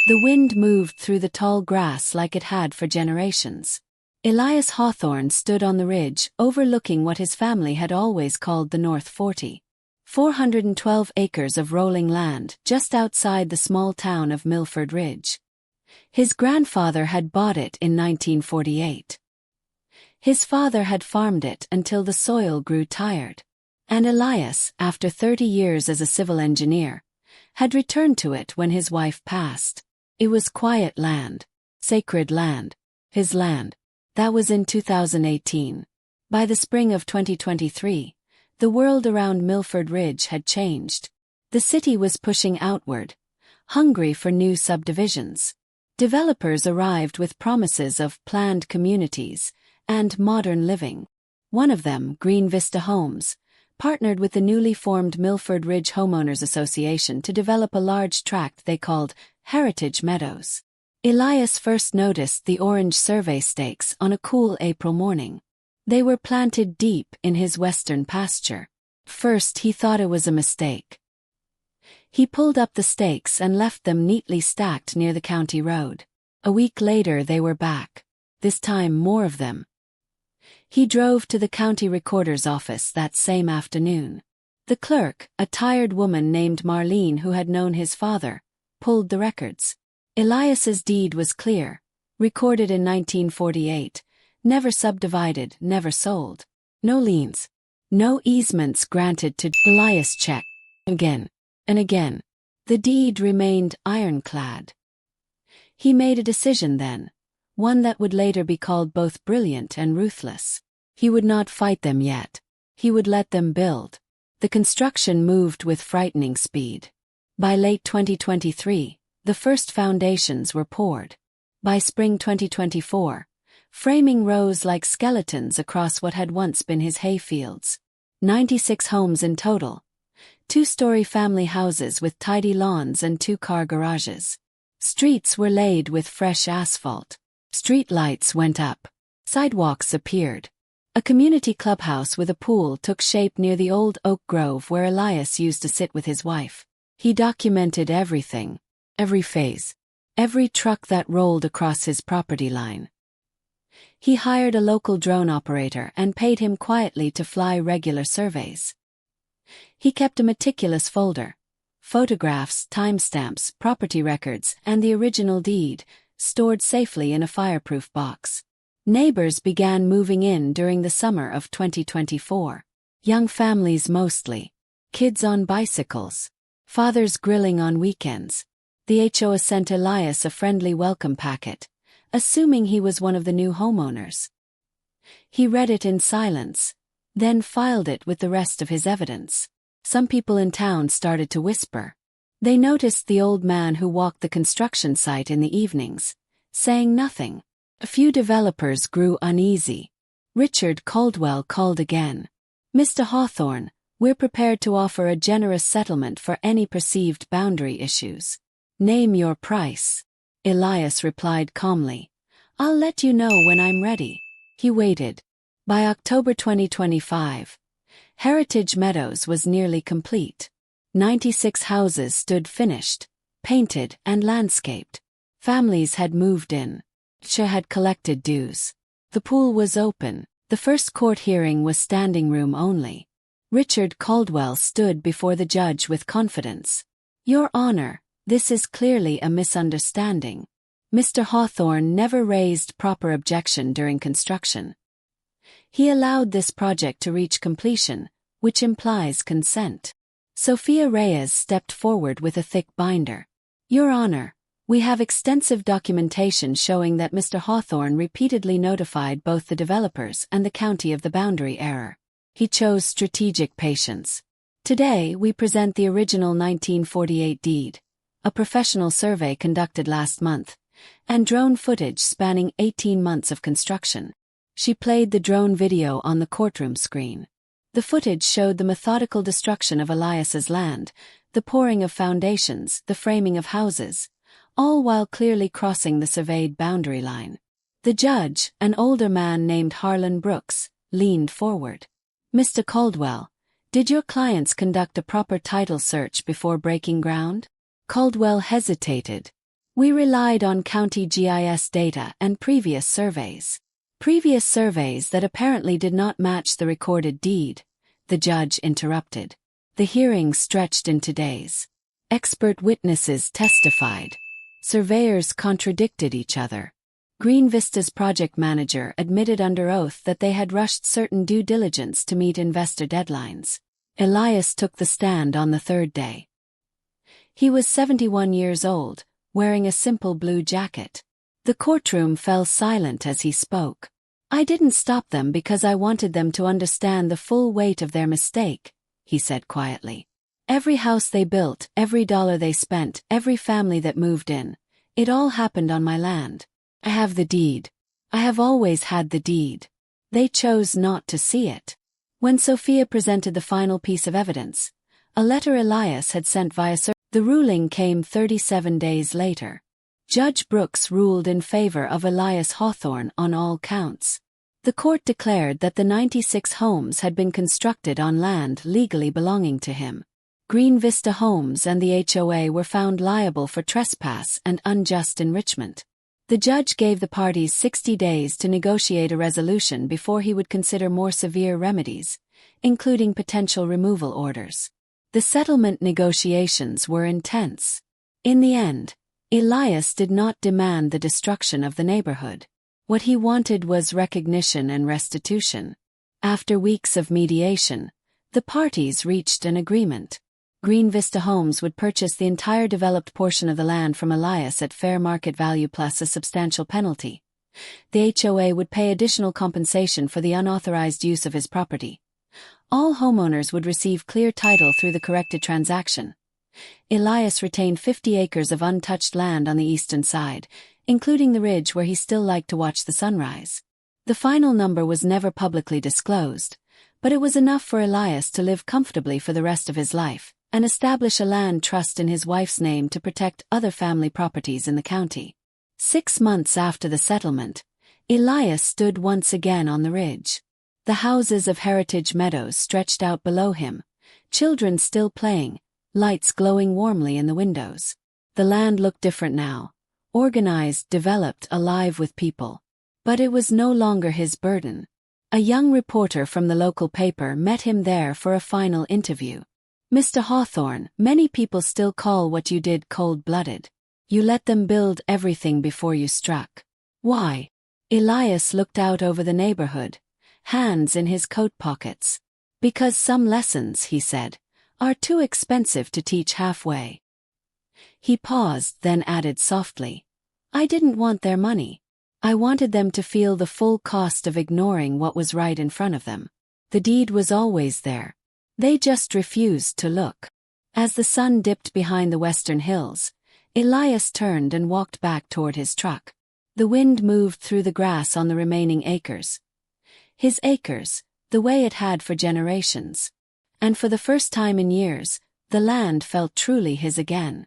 The wind moved through the tall grass like it had for generations. Elias Hawthorne stood on the ridge, overlooking what his family had always called the North 40. 412 acres of rolling land just outside the small town of Milford Ridge. His grandfather had bought it in 1948. His father had farmed it until the soil grew tired. And Elias, after 30 years as a civil engineer, had returned to it when his wife passed. It was quiet land, sacred land, his land. That was in 2018. By the spring of 2023, the world around Milford Ridge had changed. The city was pushing outward, hungry for new subdivisions. Developers arrived with promises of planned communities and modern living. One of them, Green Vista Homes, partnered with the newly formed Milford Ridge Homeowners Association to develop a large tract they called Heritage Meadows. Elias first noticed the orange survey stakes on a cool April morning. They were planted deep in his western pasture. First he thought it was a mistake. He pulled up the stakes and left them neatly stacked near the county road. A week later they were back. This time more of them. He drove to the county recorder's office that same afternoon. The clerk, a tired woman named Marlene who had known his father, pulled the records. Elias's deed was clear, recorded in 1948, never subdivided, never sold. No liens. No easements granted to Elias. Check. Again. And again. The deed remained ironclad. He made a decision then, one that would later be called both brilliant and ruthless. He would not fight them yet. He would let them build. The construction moved with frightening speed. By late 2023, the first foundations were poured. By spring 2024, framing rose like skeletons across what had once been his hayfields. 96 homes in total. 2-story family houses with tidy lawns and 2-car garages. Streets were laid with fresh asphalt. Street lights went up. Sidewalks appeared. A community clubhouse with a pool took shape near the old oak grove where Elias used to sit with his wife. He documented everything. Every phase. Every truck that rolled across his property line. He hired a local drone operator and paid him quietly to fly regular surveys. He kept a meticulous folder. Photographs, timestamps, property records, and the original deed, stored safely in a fireproof box. Neighbors began moving in during the summer of 2024. Young families mostly. Kids on bicycles. Fathers grilling on weekends. The HOA sent Elias a friendly welcome packet, assuming he was one of the new homeowners. He read it in silence, then filed it with the rest of his evidence. Some people in town started to whisper. They noticed the old man who walked the construction site in the evenings, saying nothing. A few developers grew uneasy. Richard Caldwell called again. "Mr. Hawthorne, we're prepared to offer a generous settlement for any perceived boundary issues. Name your price." Elias replied calmly. "I'll let you know when I'm ready." He waited. By October 2025, Heritage Meadows was nearly complete. 96 houses stood finished, painted and landscaped. Families had moved in. HOA had collected dues. The pool was open. The first court hearing was standing room only. Richard Caldwell stood before the judge with confidence. "Your Honor, this is clearly a misunderstanding. Mr. Hawthorne never raised proper objection during construction. He allowed this project to reach completion, which implies consent." Sophia Reyes stepped forward with a thick binder. "Your Honor, we have extensive documentation showing that Mr. Hawthorne repeatedly notified both the developers and the county of the boundary error. He chose strategic patience. Today we present the original 1948 deed, a professional survey conducted last month, and drone footage spanning 18 months of construction." She played the drone video on the courtroom screen. The footage showed the methodical destruction of Elias's land, the pouring of foundations, the framing of houses, all while clearly crossing the surveyed boundary line. The judge, an older man named Harlan Brooks, leaned forward. "Mr. Caldwell, did your clients conduct a proper title search before breaking ground?" Caldwell hesitated. We relied on county GIS data and previous surveys. Previous surveys that apparently did not match the recorded deed, the judge interrupted. The hearing stretched into days. Expert witnesses testified. Surveyors contradicted each other. Green Vista's project manager admitted under oath that they had rushed certain due diligence to meet investor deadlines. Elias took the stand on the third day. He was 71 years old, wearing a simple blue jacket. The courtroom fell silent as he spoke. "I didn't stop them because I wanted them to understand the full weight of their mistake," he said quietly. "Every house they built, every dollar they spent, every family that moved in, it all happened on my land. I have the deed. I have always had the deed. They chose not to see it." When Sophia presented the final piece of evidence, a letter Elias had sent via the ruling came 37 days later. Judge Brooks ruled in favor of Elias Hawthorne on all counts. The court declared that the 96 homes had been constructed on land legally belonging to him. Green Vista Homes and the HOA were found liable for trespass and unjust enrichment. The judge gave the parties 60 days to negotiate a resolution before he would consider more severe remedies, including potential removal orders. The settlement negotiations were intense. In the end, Elias did not demand the destruction of the neighborhood. What he wanted was recognition and restitution. After weeks of mediation, the parties reached an agreement. Green Vista Homes would purchase the entire developed portion of the land from Elias at fair market value plus a substantial penalty. The HOA would pay additional compensation for the unauthorized use of his property. All homeowners would receive clear title through the corrected transaction. Elias retained 50 acres of untouched land on the eastern side, including the ridge where he still liked to watch the sunrise. The final number was never publicly disclosed, but it was enough for Elias to live comfortably for the rest of his life and establish a land trust in his wife's name to protect other family properties in the county. 6 months after the settlement, Elias stood once again on the ridge. The houses of Heritage Meadows stretched out below him, children still playing, lights glowing warmly in the windows. The land looked different now, organized, developed, alive with people. But it was no longer his burden. A young reporter from the local paper met him there for a final interview. "Mr. Hawthorne, many people still call what you did cold-blooded. You let them build everything before you struck. Why?" Elias looked out over the neighborhood, hands in his coat pockets. "Because some lessons," he said, "are too expensive to teach halfway." He paused, then added softly, "I didn't want their money. I wanted them to feel the full cost of ignoring what was right in front of them. The deed was always there. They just refused to look." As the sun dipped behind the western hills, Elias turned and walked back toward his truck. The wind moved through the grass on the remaining acres. His acres, the way it had for generations. And for the first time in years, the land felt truly his again.